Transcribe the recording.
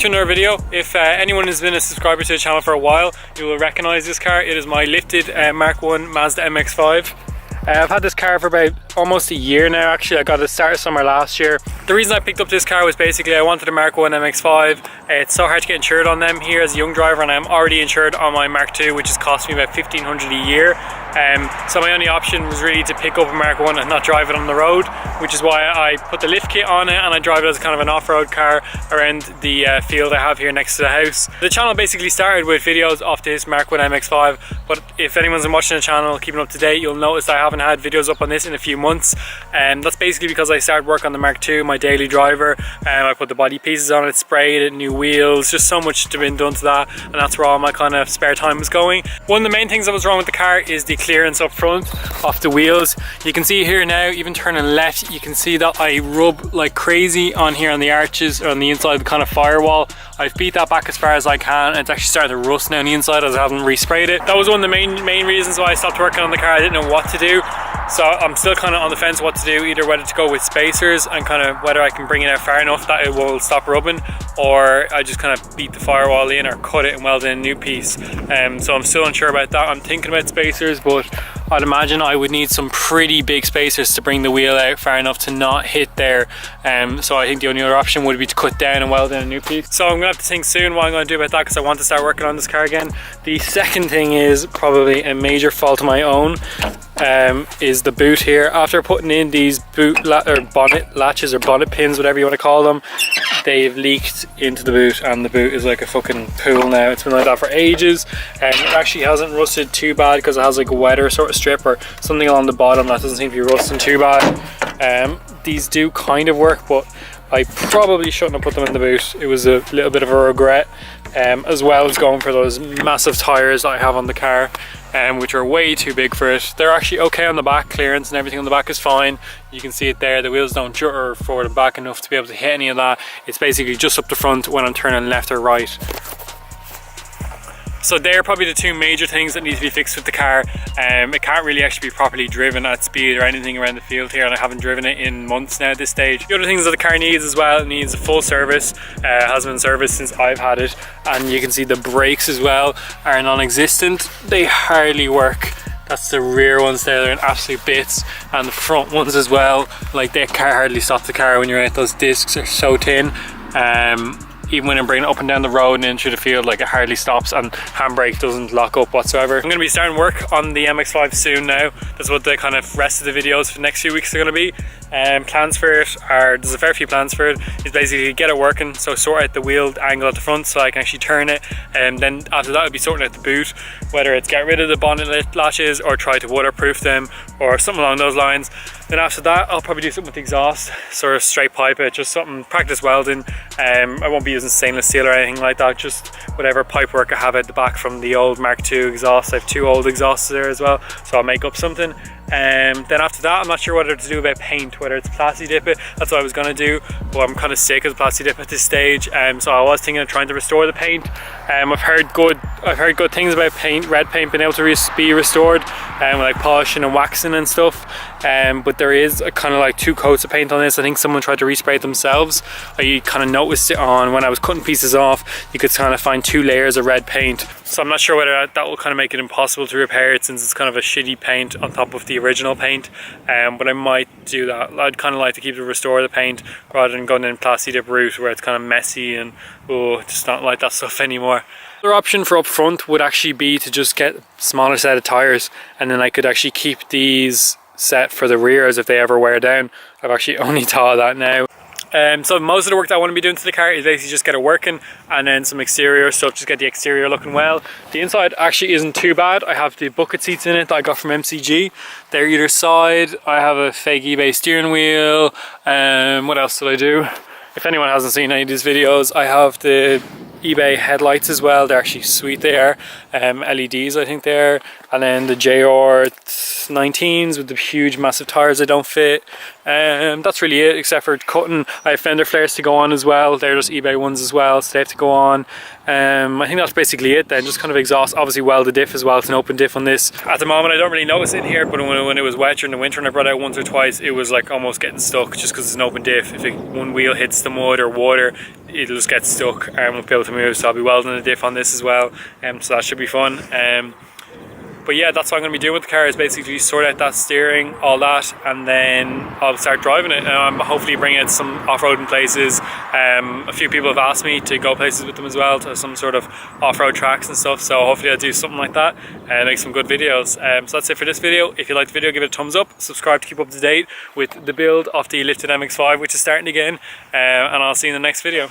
to another video. If anyone has been a subscriber to the channel for a while, you will recognize this car. It is my lifted Mark 1 Mazda MX-5. I've had this car for about almost a year now. Actually, I got it started summer last year. The reason I picked up this car was basically I wanted a Mark 1 MX-5. It's so hard to get insured on them here as a young driver, and I'm already insured on my Mark 2, which has cost me about $1,500 a year. So my only option was really to pick up a Mark 1 and not drive it on the road, which is why I put the lift kit on it and I drive it as kind of an off-road car around the field I have here next to the house. The channel basically started with videos of this Mark 1 MX-5, but if anyone's been watching the channel, keeping up to date, you'll notice I haven't had videos up on this in a few months. That's basically because I started work on the Mark 2, my daily driver. I put the body pieces on it, sprayed it, new wheels, just so much to been done to that, and that's where all my kind of spare time was going. One of the main things that was wrong with the car is the clearance up front off the wheels. You can see here now, even turning left, you can see that I rub like crazy on here on the arches or on the inside of the kind of firewall. I've beat that back as far as I can, and it's actually starting to rust now on the inside as I haven't resprayed it. That was one of the main reasons why I stopped working on the car. I didn't know what to do, so I'm still kind of on the fence what to do, either whether to go with spacers and kind of whether I can bring it out far enough that it will stop rubbing, or I just kind of beat the firewall in or cut it and weld in a new piece. So I'm still unsure about that. I'm thinking about spacers, but I'd imagine I would need some pretty big spacers to bring the wheel out far enough to not hit there. So I think the only other option would be to cut down and weld in a new piece. So I'm gonna have to think soon what I'm gonna do about that, because I want to start working on this car again. The second thing is probably a major fault of my own, is the boot here. After putting in these bonnet latches or bonnet pins, whatever you want to call them, they've leaked into the boot, and the boot is like a fucking pool now. It's been like that for ages, and it actually hasn't rusted too bad because it has like a wetter sort of strip or something along the bottom that doesn't seem to be rusting too bad. These do kind of work, but I probably shouldn't have put them in the boot. It was a little bit of a regret, as well as going for those massive tires that I have on the car, which are way too big for it. They're actually okay on the back, clearance and everything on the back is fine. You can see it there, the wheels don't jut forward and back enough to be able to hit any of that. It's basically just up the front when I'm turning left or right. So they're probably the two major things that need to be fixed with the car. It can't really actually be properly driven at speed or anything around the field here, and I haven't driven it in months now at this stage. The other things that the car needs as well, it needs a full service. It hasn't been serviced since I've had it, and you can see the brakes as well are non-existent. They hardly work. That's the rear ones there, they're in absolute bits, and the front ones as well. Like, they can't hardly stop the car when you're out. Those discs are so thin. Even when I'm bringing it up and down the road and into the field, like, it hardly stops, and handbrake doesn't lock up whatsoever. I'm going to be starting work on the MX-5 soon now. That's what the kind of rest of the videos for the next few weeks are going to be. Plans for it are, there's a fair few plans for it. It's basically get it working, so sort out the wheel angle at the front so I can actually turn it, and then after that I'll be sorting out the boot, whether it's get rid of the bonnet latches or try to waterproof them or something along those lines. Then after that I'll probably do something with the exhaust, sort of straight pipe it, just something, practice welding. I won't be using stainless steel or anything like that, just whatever pipe work I have at the back from the old Mark II exhaust. I have two old exhausts there as well, so I'll make up something. Then after that I'm not sure whether to do about paint, whether it's plasti dip it. That's what I was going to do, but I'm kind of sick of plasti dip at this stage, so I was thinking of trying to restore the paint. I've heard good things about paint, red paint being able to be restored, like polishing and waxing and stuff, but there is a kind of like two coats of paint on this. I think someone tried to respray it themselves. I kind of noticed it on when I was cutting pieces off, you could kind of find two layers of red paint, so I'm not sure whether that will kind of make it impossible to repair it, since it's kind of a shitty paint on top of the original paint. But I might do that. I'd kind of like to keep to restore the paint rather than going in plasti dip route where it's kind of messy and just not like that stuff anymore. Another option for up front would actually be to just get a smaller set of tires, and then I could actually keep these set for the rears if they ever wear down. I've actually only thought of that now. So most of the work that I want to be doing to the car is basically just get it working, and then some exterior stuff, just get the exterior looking well. The inside actually isn't too bad. I have the bucket seats in it that I got from MCG. They're either side. I have a fake eBay steering wheel. What else did I do? If anyone hasn't seen any of these videos, I have the eBay headlights as well. They're actually sweet. They are LEDs, I think they're, and then the JR 19s with the huge massive tires that don't fit. That's really it, except for cutting. I have fender flares to go on as well. They're just eBay ones as well, so they have to go on. I think that's basically it then. Just kind of exhaust, obviously weld the diff as well. It's an open diff on this. At the moment I don't really notice it in here, but when it was wet during the winter and I brought it out once or twice, it was like almost getting stuck just because it's an open diff. If one wheel hits the mud or water, it'll just get stuck and won't be able to move. So I'll be welding a diff on this as well, so that should be fun. But yeah, that's what I'm going to be doing with the car, is basically sort out that steering, all that, and then I'll start driving it. And I'm hopefully bringing it to some off-roading places. A few people have asked me to go places with them as well, to some sort of off-road tracks and stuff, so hopefully I'll do something like that and make some good videos. So that's it for this video. If you liked the video, give it a thumbs up, subscribe to keep up to date with the build of the Lifted Mx5, which is starting again, and I'll see you in the next video.